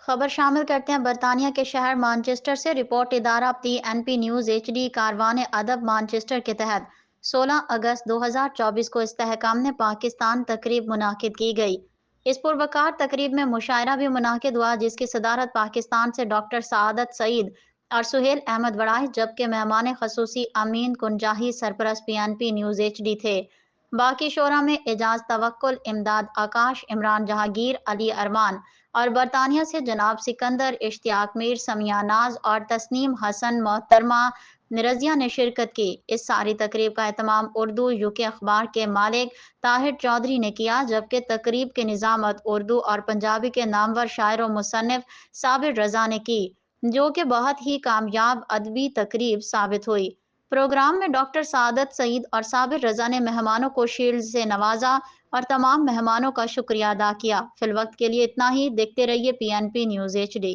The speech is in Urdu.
خبر شامل کرتے ہیں برطانیہ کے شہر مانچسٹر سے۔ رپورٹ ادارہ PNP نیوز HD کاروان ادب مانچسٹر کے تحت 16 اگست 2024 کو استحکام نے پاکستان تقریب منعقد کی گئی۔ اس پروقار تقریب میں مشاعرہ بھی منعقد ہوا، جس کی صدارت پاکستان سے ڈاکٹر سعادت سعید اور سہیل احمد وڑائے، جبکہ مہمان خصوصی امین کنجاہی سرپرست PNP نیوز HD تھے۔ باقی شعراء میں اعجاز توکل، امداد آکاش، عمران جہانگیر، علی ارمان اور برطانیہ سے جناب سکندر، اشتیاق میر، سمیہ ناز اور تسنیم حسن محترمہ رضیہ نے شرکت کی۔ اس ساری تقریب کا اہتمام اردو UK اخبار کے مالک طاہر چودھری نے کیا، جبکہ تقریب کی نظامت اردو اور پنجابی کے نامور شاعر و مصنف صابر رضا نے کی، جو کہ بہت ہی کامیاب ادبی تقریب ثابت ہوئی۔ پروگرام میں ڈاکٹر سعادت سعید اور صابر رضا نے مہمانوں کو شیلڈ سے نوازا اور تمام مہمانوں کا شکریہ ادا کیا۔ فی الوقت کے لیے اتنا ہی۔ دیکھتے رہیے PNP نیوز HD۔